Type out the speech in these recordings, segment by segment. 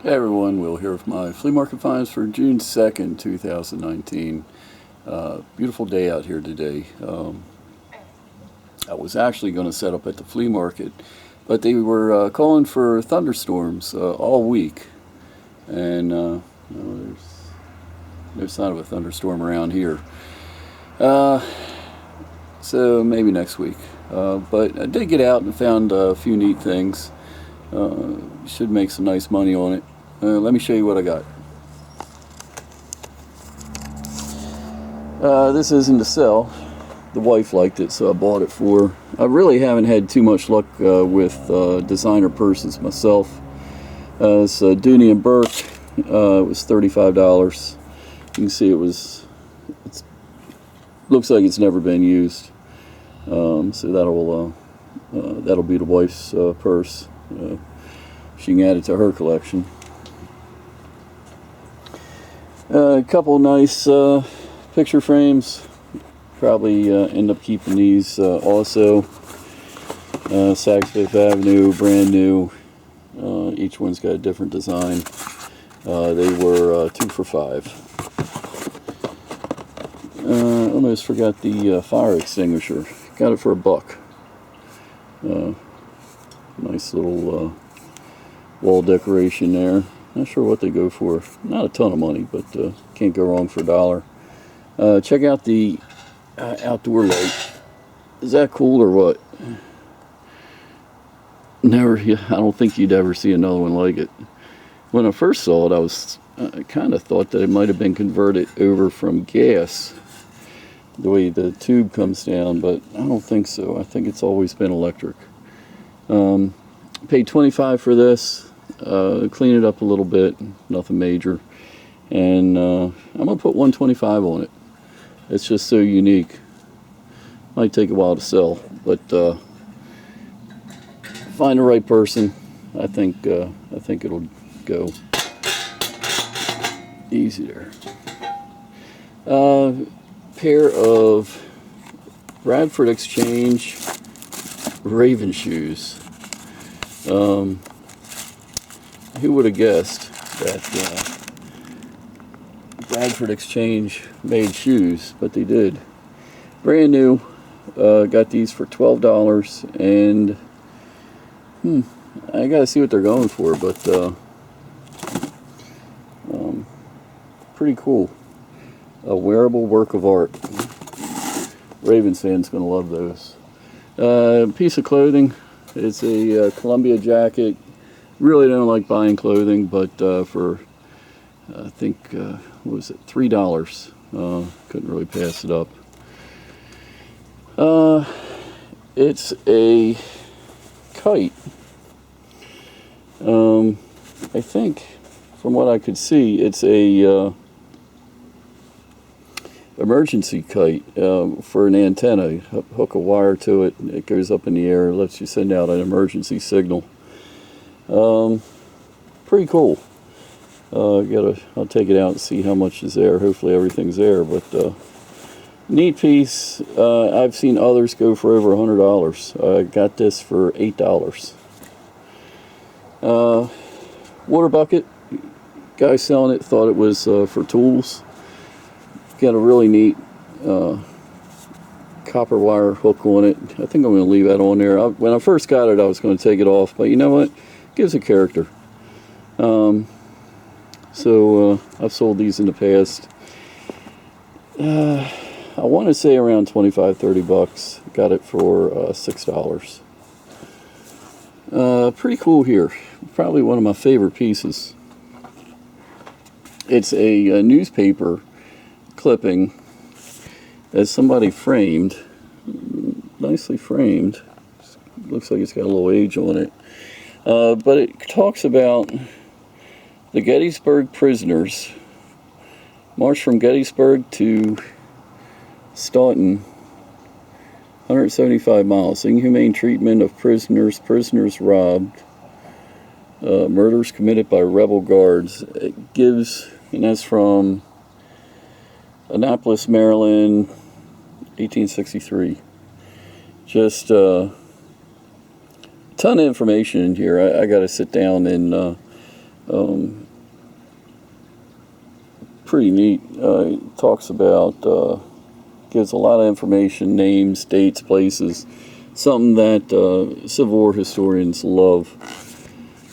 Hey everyone, Will here with my flea market finds for June 2nd, 2019. Beautiful day out here today. I was actually going to set up at the flea market, but they were calling for thunderstorms all week. And no, there's no sign of a thunderstorm around here. So maybe next week. But I did get out and found a few neat things. Should make some nice money on it. Let me show you what I got. This isn't to sell. The wife liked it, so I bought it for her. I really haven't had too much luck with designer purses myself. It's Dooney & Burke. It was $35. You can see it looks like it's never been used. So that'll be the wife's purse. She can add it to her collection. A couple nice picture frames. Probably end up keeping these also. Saks Fifth Avenue, brand new. Each one's got a different design. They were 2 for $5. Almost forgot the fire extinguisher. Got it for $1. Nice little wall decoration there. Not sure what they go for. Not a ton of money, but can't go wrong for $1. Check out the outdoor light. Is that cool or what? Never. I don't think you'd ever see another one like it. When I first saw it, I kind of thought that it might have been converted over from gas, the way the tube comes down, but I don't think so. I think it's always been electric. Paid $25 for this. Clean it up a little bit, nothing major, and I'm gonna put $125 on it. It's just so unique. Might take a while to sell, but find the right person. I think it'll go easy there. Pair of Bradford Exchange Raven shoes. Who would have guessed that Bradford Exchange made shoes, but they did. Brand new. Got these for $12, and I gotta see what they're going for, but pretty cool. A wearable work of art. Ravens fans gonna love those. Piece of clothing. It's a Columbia jacket. Really don't like buying clothing, but for I think what was it, $3? Couldn't really pass it up. It's a kite. I think, from what I could see, it's a emergency kite for an antenna. Hook a wire to it, it goes up in the air, lets you send out an emergency signal. Pretty cool. I'll take it out and see how much is there. Hopefully everything's there, but neat piece. I've seen others go for over $100. I got this for $8. Water bucket. Guy selling it thought it was for tools. Got a really neat copper wire hook on it. I think I'm going to leave that on there. When I first got it, I was going to take it off, but you know what? Gives a character. So I've sold these in the past. I want to say around $25-30. Got it for $6. Pretty cool here. Probably one of my favorite pieces. It's a newspaper clipping that somebody framed. Nicely framed. Looks like it's got a little age on it. But it talks about the Gettysburg prisoners marched from Gettysburg to Staunton, 175 miles. Inhumane treatment of prisoners, prisoners robbed, murders committed by rebel guards. It gives, and that's from Annapolis, Maryland, 1863. Just ton of information in here. I got to sit down and Pretty neat. It talks about, gives a lot of information, names, dates, places, something that Civil War historians love.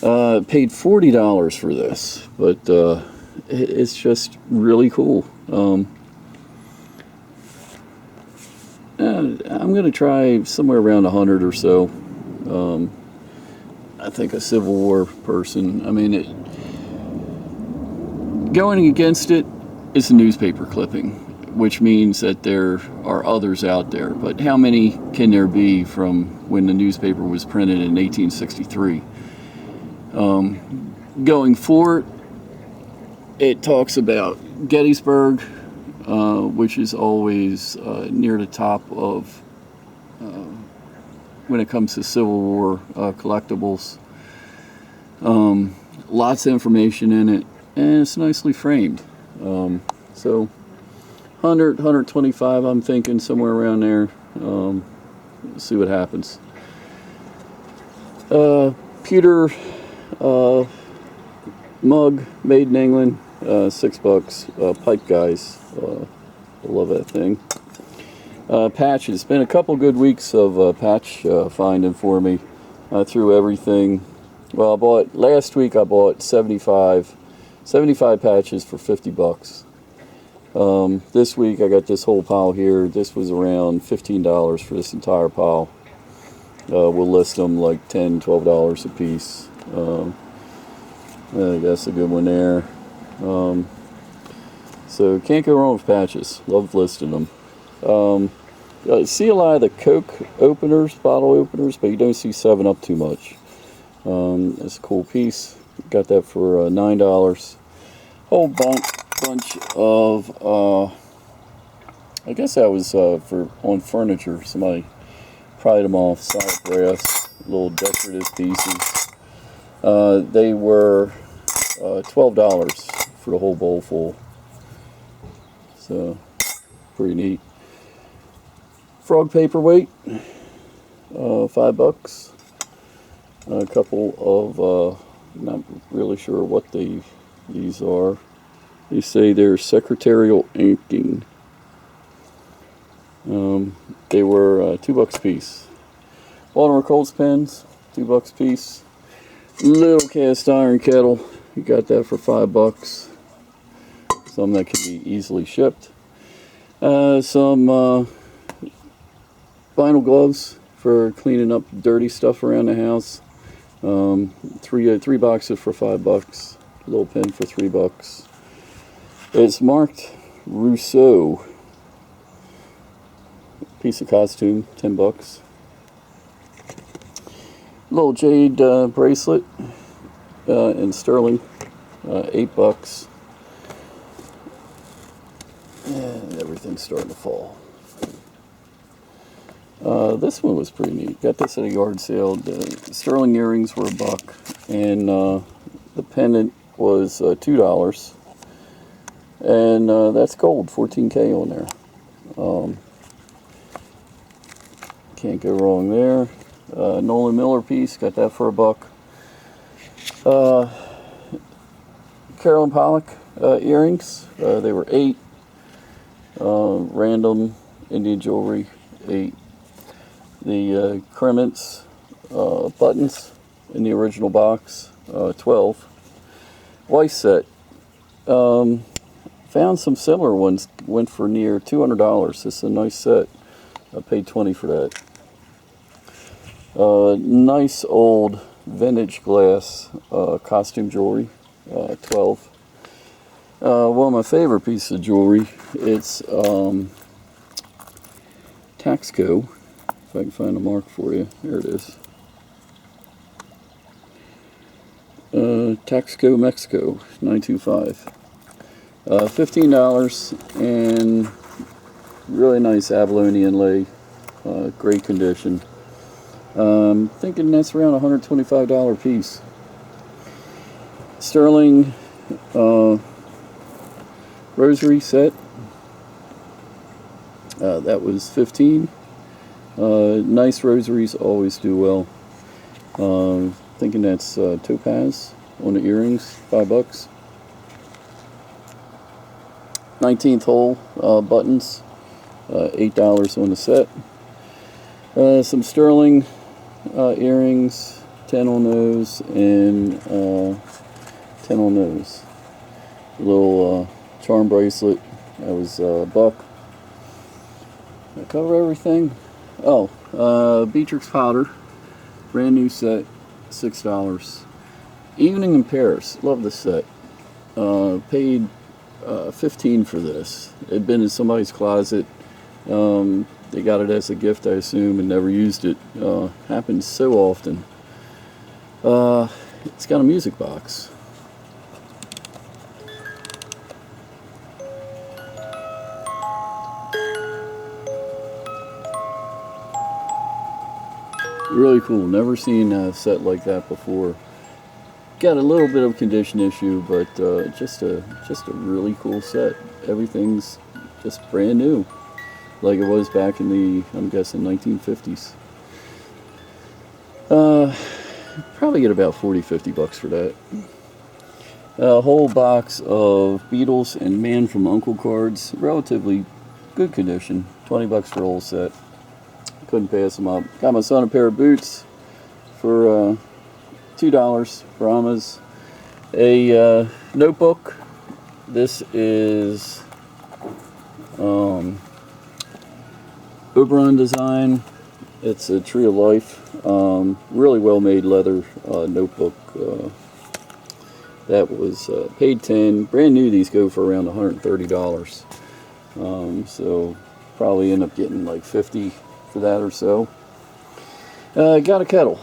Paid $40 for this, but it's just really cool. I'm going to try somewhere around 100 or so. I think a Civil War person, I mean, going against it is a newspaper clipping, which means that there are others out there. But how many can there be from when the newspaper was printed in 1863? Going forward, it talks about Gettysburg, which is always near the top of when it comes to Civil War collectibles. Lots of information in it, and it's nicely framed. So 100, 125, I'm thinking somewhere around there. See what happens. Pewter mug, made in England, $6. Pipe guys, I love that thing. Patches. Been a couple good weeks of patch finding for me. I threw everything. Well, last week I bought 75 patches for $50. This week I got this whole pile here. This was around $15 for this entire pile. We'll list them like $10, $12 a piece. I guess a good one there. So can't go wrong with patches. Love listing them. See a lot of the Coke openers, bottle openers, but you don't see 7-Up too much. It's a cool piece. Got that for $9. Whole bunch of I guess that was for on furniture. Somebody pried them off, solid brass, little decorative pieces. They were $12 for the whole bowl full. So pretty neat. Frog paperweight, $5. A couple of not really sure what these are. They say they're secretarial inking. They were $2 a piece. Baltimore Colts pens, $2 a piece. Little cast iron kettle, you got that for $5. Something that can be easily shipped. Some vinyl gloves for cleaning up dirty stuff around the house. Three boxes for $5. A little pen for $3. It's marked Rousseau. Piece of costume, $10. Little jade bracelet in sterling, $8. And everything's starting to fall. This one was pretty neat. Got this at a yard sale. The sterling earrings were $1, and the pendant was $2. And that's gold, 14K on there. Can't go wrong there. Nolan Miller piece, got that for $1. Carolyn Pollock earrings, they were $8. Random Indian jewelry, $8. The Crements buttons in the original box, $12. Weiss set. Found some similar ones, went for near $200. This is a nice set. I paid $20 for that. Nice old vintage glass costume jewelry, $12. One of my favorite pieces of jewelry, it's Taxco. If I can find a mark for you. There it is. Taxco Mexico, 925. $15, and really nice abalone inlay, great condition. Thinking that's around $125 piece. Sterling rosary set, that was $15. Nice rosaries always do well. Thinking that's topaz, on the earrings, $5. 19th hole buttons, $8 on the set. Some sterling earrings, 10 on those, and 10 on those. A little charm bracelet, that was $1. Did I cover everything? Oh, Beatrix powder, brand new set, $6. Evening in Paris, love this set. Paid $15 for this. It had been in somebody's closet. They got it as a gift, I assume, and never used it. Happens so often. It's got a music box. Really cool. Never seen a set like that before. Got a little bit of condition issue, but just a really cool set. Everything's just brand new, like it was back in the, I'm guessing, 1950s. Probably get about $40-50 for that. A whole box of Beatles and Man from U.N.C.L.E. cards, relatively good condition. $20 for a whole set. Couldn't pass them up. Got my son a pair of boots for $2 Brahmas. A notebook. This is Oberon design. It's a Tree of Life. Really well made leather notebook. That was paid $10. Brand new, these go for around $130. So probably end up getting like $50 for that or so. Got a kettle.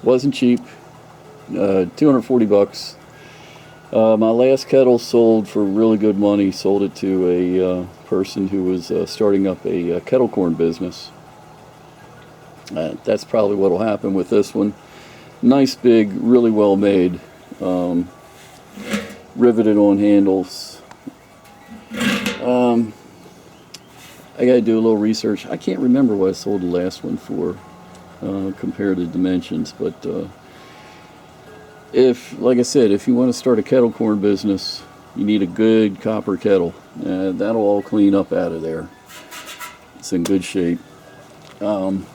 Wasn't cheap. $240. My last kettle sold for really good money. Sold it to a person who was starting up a kettle corn business. That's probably what will happen with this one. Nice, big, really well made. Riveted on handles. I gotta do a little research. I can't remember what I sold the last one for, compared to dimensions, but like I said, if you want to start a kettle corn business, you need a good copper kettle. That'll all clean up out of there. It's in good shape. I'm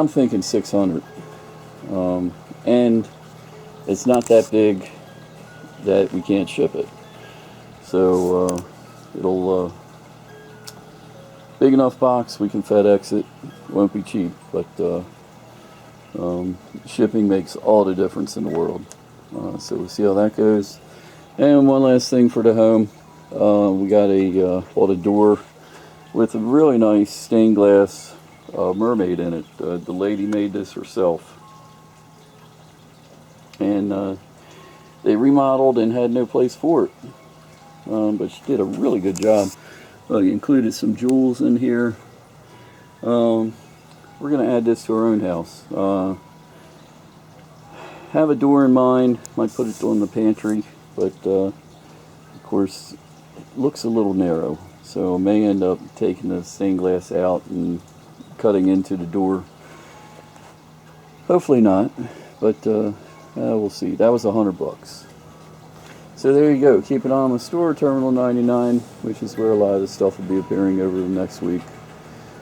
thinking 600, and it's not that big that we can't ship it. So it'll big enough box, we can FedEx it. Won't be cheap, but shipping makes all the difference in the world. So we'll see how that goes. And one last thing for the home, we got bought a door with a really nice stained glass mermaid in it. The lady made this herself, and they remodeled and had no place for it, but she did a really good job. Included some jewels in here. We're going to add this to our own house. Have a door in mind. Might put it on the pantry, but of course it looks a little narrow, so may end up taking the stained glass out and cutting into the door. Hopefully not, but we'll see. That was $100. So there you go. Keep an eye on the store, Terminal 99, which is where a lot of this stuff will be appearing over the next week.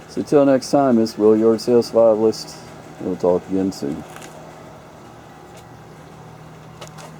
So till next time, this is Will, Yard Sale Survivalist. We'll talk again soon.